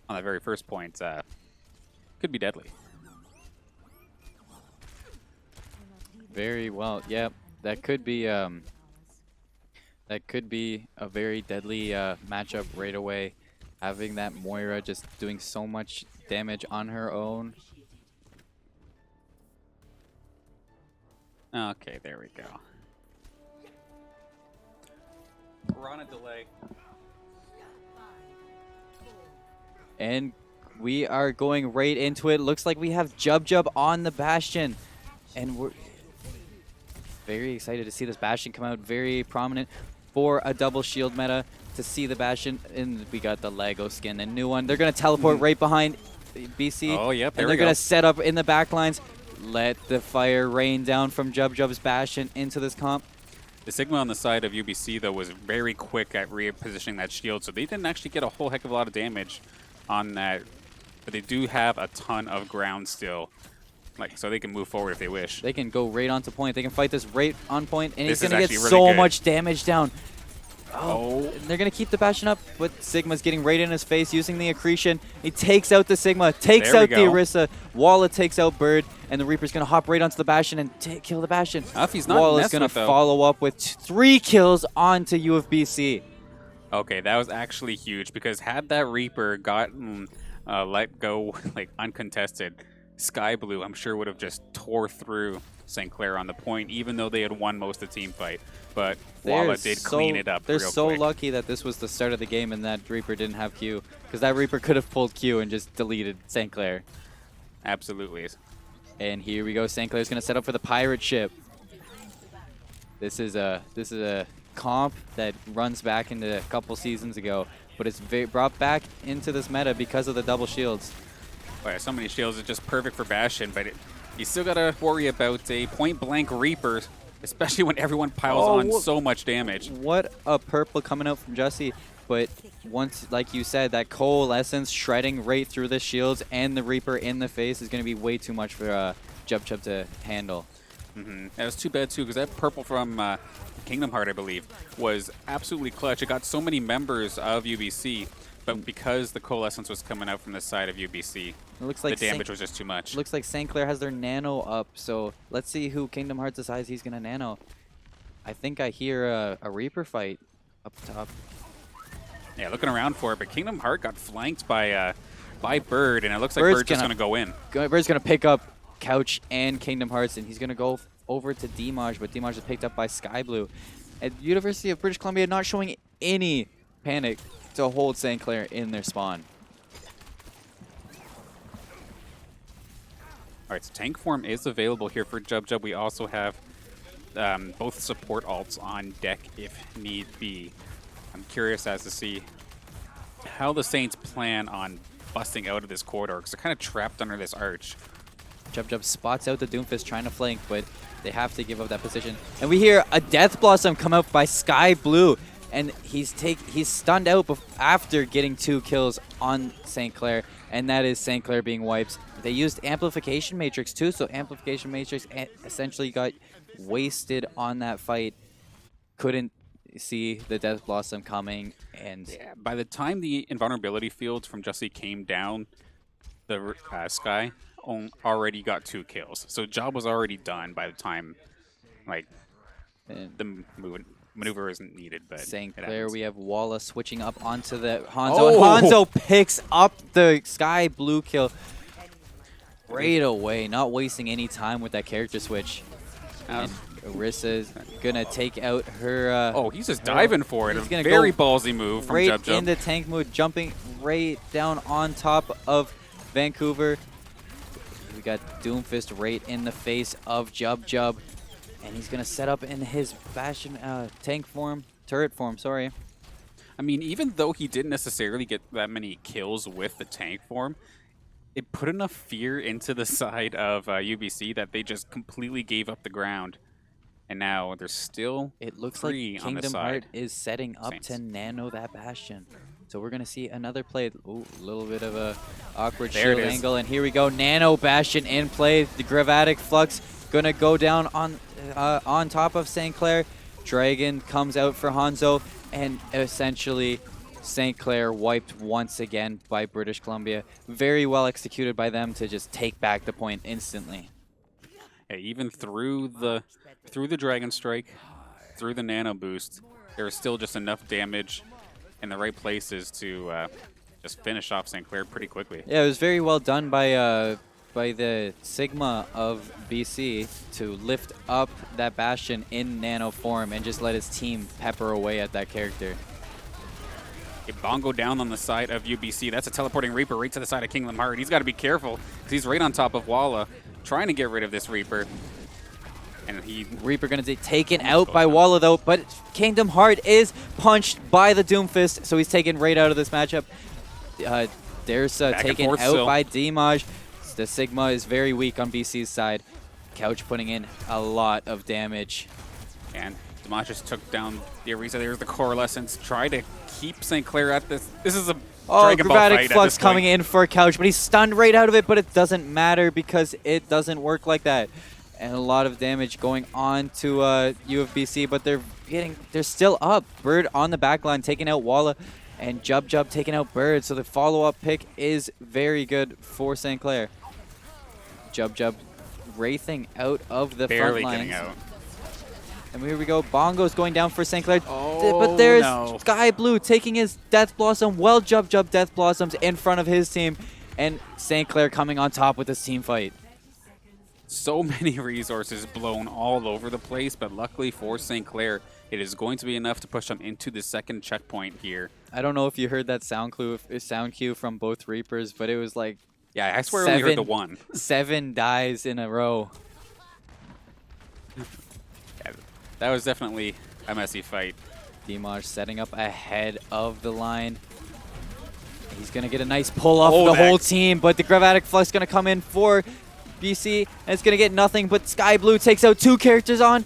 on that very first point could be deadly. Very well. Yep, that could be a very deadly matchup right away. Having that Moira just doing so much damage on her own. Okay, there we go. We're on a delay. And we are going right into it. Looks like we have Jub on the Bastion. And we're very excited to see this Bastion come out very prominent for a double shield meta. To see the Bastion, and we got the Lego skin, a new one. They're going to teleport right behind BC. Oh, yep, there and we they're go. going to set up in the back lines. Let the fire rain down from Jub's Bastion into this comp. The Sigma on the side of UBC, though, was very quick at repositioning that shield, so they didn't actually get a whole heck of a lot of damage on that. But they do have a ton of ground still, so they can move forward if they wish. They can go right onto point. They can fight this right on point, and This he's going to get really so good. much damage down. Oh. They're going to keep the Bastion up, but Sigma's getting right in his face using the accretion. He takes out the Sigma, takes There we out the go. Orisa. Walla takes out Bird, and the Reaper's going to hop right onto the Bastion and kill the Bastion. If he's not Walla's messing going to with, though. follow up with 3 kills onto UFBC. Okay, that was actually huge, because had that Reaper gotten let go uncontested, Sky Blue, I'm sure, would have just tore through St. Clair on the point, even though they had won most of the team fight. But Walla did clean it up They're real so quick. lucky that this was the start of the game and that Reaper didn't have Q, because that Reaper could have pulled Q and just deleted St. Clair. Absolutely. And here we go. St. Clair's going to set up for the pirate ship. This is a comp that runs back into a couple seasons ago, but it's brought back into this meta because of the double shields. Oh, yeah, so many shields are just perfect for Bastion, but you still got to worry about a point-blank Reaper, especially when everyone piles on so much damage. What a purple coming out from Jussie. But once, like you said, that coalescence shredding right through the shields and the Reaper in the face is going to be way too much for Jub to handle. That was too bad, too, because that purple from Kingdom Heart, I believe, was absolutely clutch. It got so many members of UBC, but because the coalescence was coming out from the side of UBC, It looks like the damage was just too much. Looks like St. Clair has their nano up, so let's see who Kingdom Hearts decides he's going to nano. I think I hear a Reaper fight up top. Yeah, looking around for it, but Kingdom Heart got flanked by Bird, and it looks like Bird's Bird's just going to go in. Bird's going to pick up Couch and Kingdom Hearts, and he's going to go over to Dimaj, but Dimaj is picked up by Sky Blue. At University of British Columbia, not showing any panic to hold St. Clair in their spawn. All right, so tank form is available here for Jub. We also have both support alts on deck if need be. I'm curious as to see how the Saints plan on busting out of this corridor, because they're kind of trapped under this arch. Jub spots out the Doomfist trying to flank, but they have to give up that position. And we hear a Death Blossom come out by Sky Blue, and he's stunned out after getting 2 kills on St. Clair, and that is St. Clair being wiped. They used Amplification Matrix too, so Amplification Matrix essentially got wasted on that fight. Couldn't see the Death Blossom coming, and Yeah, by the time the invulnerability field from Jussie came down, the Sky already got 2 kills. So job was already done by the time the maneuver isn't needed. But St. it Clair, happens. we have Walla switching up onto the Hanzo. Oh! And Hanzo picks up the Sky Blue kill right away, not wasting any time with that character switch. And Orisa's gonna take out her. Oh, he's just diving for it. He's A gonna very go ballsy move from right Jub. into tank mode, jumping right down on top of Vancouver. We got Doomfist right in the face of Jub, and he's gonna set up in his Bastion tank form, turret form. Sorry. I mean, even though he didn't necessarily get that many kills with the tank form, it put enough fear into the side of UBC that they just completely gave up the ground. And now there's still It looks like 3 on the Kingdom side. Heart is setting up Saints. to nano that Bastion. So we're going to see another play. Ooh, a little bit of a awkward There it shield is. angle. And here we go. Nano Bastion in play. The Gravatic Flux going to go down on top of St. Clair. Dragon comes out for Hanzo. And essentially St. Clair wiped once again by British Columbia. Very well executed by them to just take back the point instantly. Yeah, even through the Dragon Strike, through the Nano Boost, there was still just enough damage in the right places to just finish off St. Clair pretty quickly. Yeah, it was very well done by the Sigma of BC to lift up that Bastion in Nano form and just let his team pepper away at that character. A Bongo down on the side of UBC. That's a teleporting Reaper right to the side of Kingdom Heart. He's got to be careful because he's right on top of Walla, trying to get rid of this Reaper. And Reaper going to be taken out by Walla though, but Kingdom Heart is punched by the Doomfist, so he's taken right out of this matchup. There's taken out still by Dimaj. The Sigma is very weak on BC's side. Couch putting in a lot of damage. And Dimaj just took down the Arisa. There's the Coalescence. Try to keep St. Clair at this. This is a Dragon Ball Chromatic fight Flux at this coming point. in for Couch, but he's stunned right out of it, but it doesn't matter because it doesn't work like that. And a lot of damage going on to UFBC, but they're still up. Bird on the back line taking out Walla, and Jub Jub taking out Bird. So the follow-up pick is very good for St. Clair. Jub Jub wraithing out of the front Barely lines. getting out. And here we go. Bongo's going down for St. Clair. Oh, but there's no. Sky Blue taking his Death Blossom. Well, Jub Jub Death Blossoms in front of his team. And St. Clair coming on top with this team fight. So many resources blown all over the place, but luckily for St. Clair, it is going to be enough to push them into the second checkpoint here. I don't know if you heard that sound cue from both Reapers, but it was like Yeah, I swear I only heard the one. 7 dies in a row. Yeah, that was definitely a messy fight. Dimaj setting up ahead of the line. He's going to get a nice pull off of the whole team, but the Gravatic Flux going to come in for BC, and it's going to get nothing, but Sky Blue takes out 2 characters on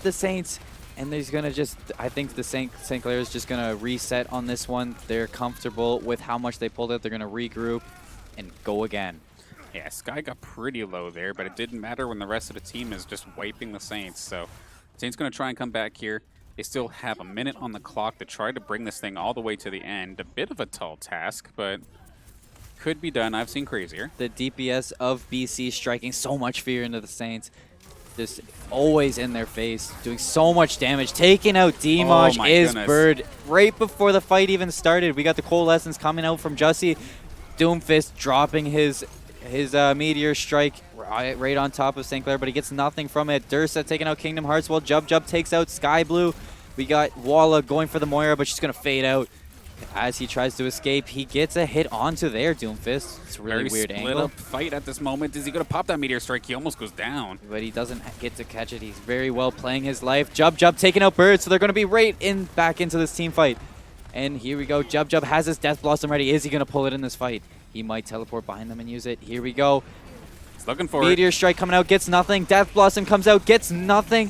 the Saints. And there's going to just, I think the St. Clair is just going to reset on this one. They're comfortable with how much they pulled out. They're going to regroup and go again. Yeah, Sky got pretty low there, but it didn't matter when the rest of the team is just wiping the Saints. So Saints going to try and come back here. They still have a minute on the clock to try to bring this thing all the way to the end. A bit of a tall task, but could be done. I've seen crazier. The DPS of BC striking so much fear into the Saints. Just always in their face, doing so much damage. Taking out Dimaj is goodness. Bird right before the fight even started. We got the Coalescence coming out from Jussie. Doomfist dropping his Meteor Strike right on top of St. Clair, but he gets nothing from it. Dursa taking out Kingdom Hearts while Jub Jub takes out Sky Blue. We got Walla going for the Moira, but she's going to fade out. As he tries to escape, he gets a hit onto their Doomfist. It's a really weird split angle. up fight at this moment. Is he going to pop that Meteor Strike? He almost goes down. But he doesn't get to catch it. He's very well playing his life. Jub Jub taking out Bird, so they're going to be right back into this team fight. And here we go. Jub Jub has his Death Blossom ready. Is he going to pull it in this fight? He might teleport behind them and use it. Here we go. He's looking for Meteor it. Strike coming out, gets nothing. Death Blossom comes out, gets nothing.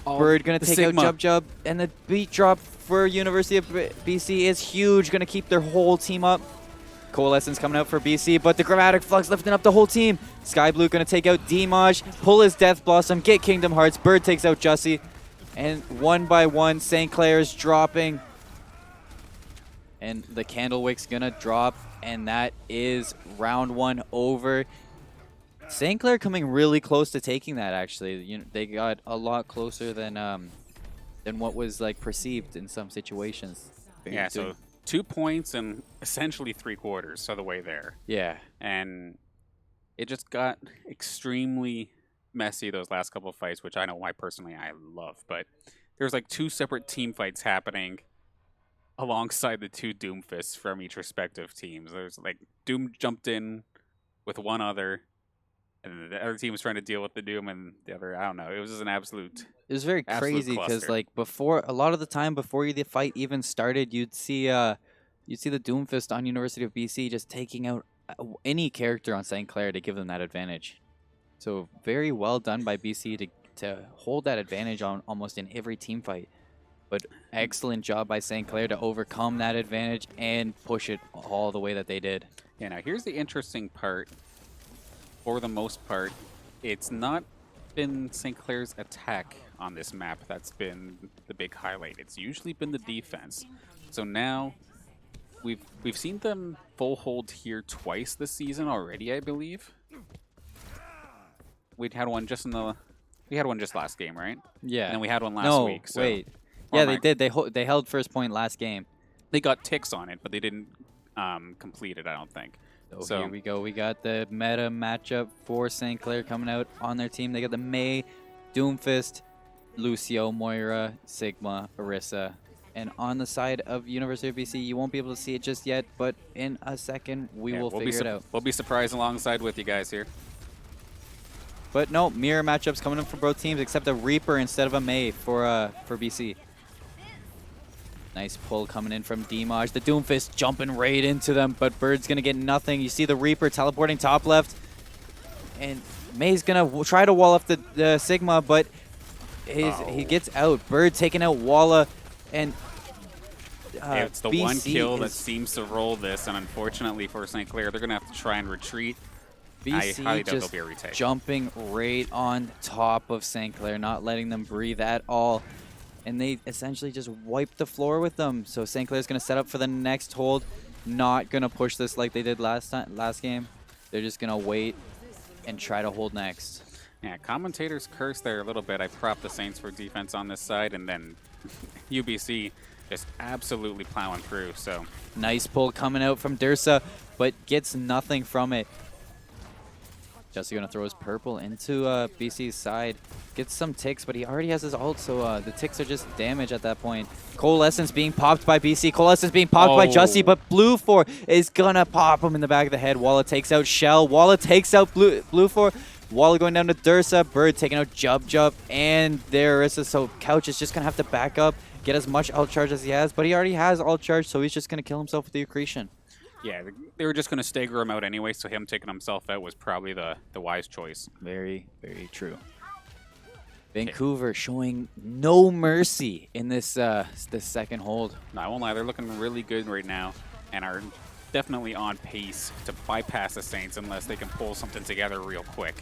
Oh, Bird going to take Sigma. out Jub Jub. And the beat drop for University of BC is huge. Going to keep their whole team up. Coalescence coming out for BC, but the Chromatic Flux lifting up the whole team. Sky Blue going to take out Dimaj, pull his Death Blossom, get Kingdom Hearts. Bird takes out Jussie. And one by one, St. Clair's dropping. And the Candlewick's going to drop. And that is round 1 over. St. Clair coming really close to taking that, actually. They got a lot closer than what was like perceived in some situations. Yeah, so 2 points and essentially 3/4 of the way there. Yeah. And it just got extremely messy those last couple of fights, which I know why personally I love. But there's like 2 separate team fights happening alongside the 2 Doomfists from each respective teams. There's like Doom jumped in with one other, and the other team was trying to deal with the Doom, and the other, I don't know. It was just an absolute. It was very Absolute crazy because cluster. like a lot of the time before the fight even started, you'd see the Doomfist on University of BC just taking out any character on St. Clair to give them that advantage. So very well done by BC to hold that advantage on almost in every team fight. But excellent job by St. Clair to overcome that advantage and push it all the way that they did. Yeah, now here's the interesting part. For the most part, it's not been St. Clair's attack on this map that's been the big highlight. It's usually been the defense. So now we've seen them full hold here twice this season already, I believe. We had one just last game, right? Yeah. And then we had one last week. So Wait. Yeah, they did. They held first point last game. they got ticks on it, but they didn't complete it, I don't think. So here we go. We got the meta matchup for St. Clair coming out on their team. They got the Mei, Doomfist, Lucio, Moira, Sigma, Orisa. And on the side of University of BC, you won't be able to see it just yet, but in a second, we'll figure it out. We'll be surprised alongside with you guys here. But no, mirror matchups coming in from both teams, except a Reaper instead of a Mei for BC. Nice pull coming in from Dimaj. The Doomfist jumping right into them, but Bird's going to get nothing. You see the Reaper teleporting top left. And Mei's going to try to wall off the Sigma, but he gets out. Bird taking out Walla. And it's the BC one kill that seems to roll this, and unfortunately for St. Clair, they're going to have to try and retreat. BC I highly doubt just there'll be a retake. jumping right on top of St. Clair, not letting them breathe at all. And they essentially just wiped the floor with them. So St. Clair's going to set up for the next hold. Not going to push this like they did last game. They're just going to wait and try to hold next. Yeah, commentators curse there a little bit. I prop the Saints for defense on this side, and then UBC just absolutely plowing through. So nice pull coming out from Dursa, but gets nothing from it. Jesse going to throw his purple into BC's side. Gets some ticks, but he already has his ult, so the ticks are just damage at that point. Coalescence being popped by BC. Coalescence being popped by Jussie, but Blue 4 is going to pop him in the back of the head. Walla takes out Shell. Walla takes out Blue 4. Walla going down to Dursa. Bird taking out Jub, and there Orisa. So Couch is just going to have to back up, get as much ult charge as he has, but he already has ult charge, so he's just going to kill himself with the accretion. yeah, they were just going to stagger him out anyway, so him taking himself out was probably the wise choice. Very, very true. Vancouver showing no mercy in this this second hold. No, I won't lie, they're looking really good right now and are definitely on pace to bypass the Saints unless they can pull something together real quick.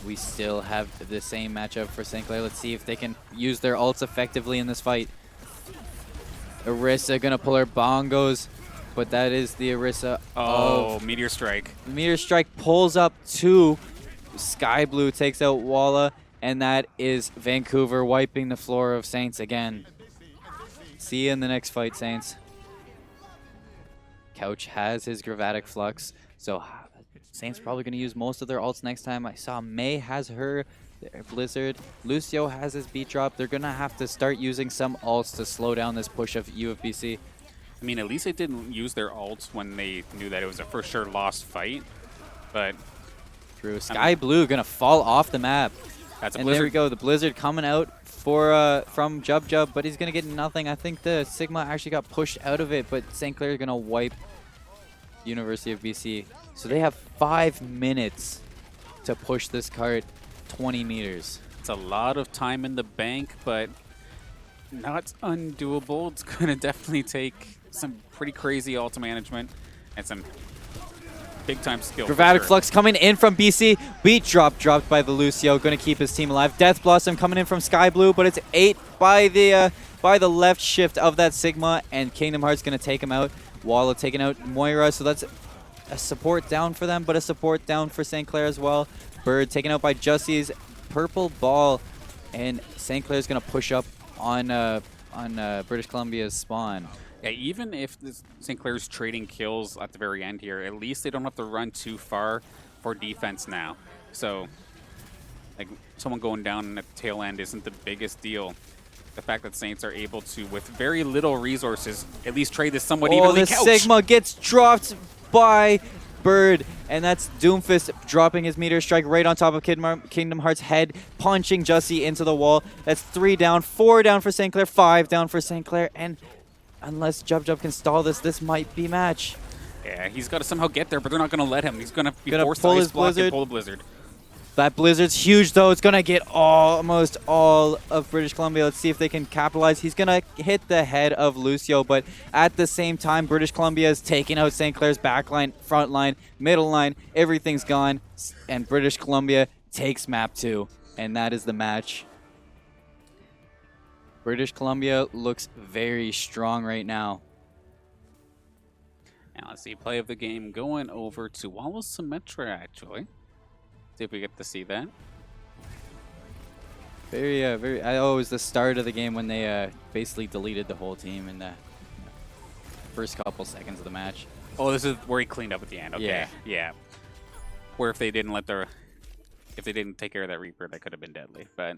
We still have the same matchup for St. Clair. Let's see if they can use their ults effectively in this fight. Orisa gonna pull her bongos, but that is the Orisa. Oh, Meteor Strike. Meteor Strike pulls up two. Sky Blue takes out Walla, and that is Vancouver wiping the floor of Saints again. See you in the next fight, Saints. Couch has his Gravatic Flux, so Saints probably going to use most of their ults next time. I saw Mei has her Blizzard. Lucio has his Beat Drop. They're going to have to start using some ults to slow down this push of UFBC. I mean, at least they didn't use their ults when they knew that it was a for sure lost fight, but... True. Sky Blue going to fall off the map. That's a and Blizzard. there we go. The Blizzard coming out for from Jub, but he's going to get nothing. I think the Sigma actually got pushed out of it, but St. Clair is going to wipe University of BC. So they have 5 minutes to push this cart 20 meters. It's a lot of time in the bank, but not undoable. It's going to definitely take some pretty crazy ult management and some big-time skill. Gravatic Flux coming in from BC. Beat Drop dropped by the Lucio. Going to keep his team alive. Death Blossom coming in from Sky Blue, but it's 8 by the left shift of that Sigma, and Kingdom Heart's going to take him out. Walla taking out Moira, so that's a support down for them, but a support down for St. Clair as well. Bird taken out by Jussie's purple ball, and St. Clair's going to push up on British Columbia's spawn. Yeah, even if St. Clair's trading kills at the very end here, at least they don't have to run too far for defense now. So, like, someone going down at the tail end isn't the biggest deal. The fact that Saints are able to, with very little resources, at least trade this somewhat evenly. Oh, the Sigma gets dropped by Bird, and that's Doomfist dropping his Meteor Strike right on top of Kingdom Heart's head, punching Jussie into the wall. That's 3 down, 4 down for St. Clair, 5 down for St. Clair, and unless Jub can stall this, this might be match. Yeah, he's got to somehow get there, but they're not going to let him. He's going to be forced to pull ice his block and Blizzard. pull the Blizzard. That Blizzard's huge, though. It's going to get almost all of British Columbia. Let's see if they can capitalize. He's going to hit the head of Lucio, but at the same time, British Columbia is taking out St. Clair's back line, front line, middle line. Everything's gone, and British Columbia takes map 2, and that is the match. British Columbia looks very strong right now. Now let's see, play of the game going over to Wallace Symmetra, actually. See if we get to see that. Very. Oh, it was the start of the game when they basically deleted the whole team in the first couple seconds of the match. Oh, this is where he cleaned up at the end. Okay, Yeah. yeah. Where if they didn't take care of that Reaper, that could have been deadly. But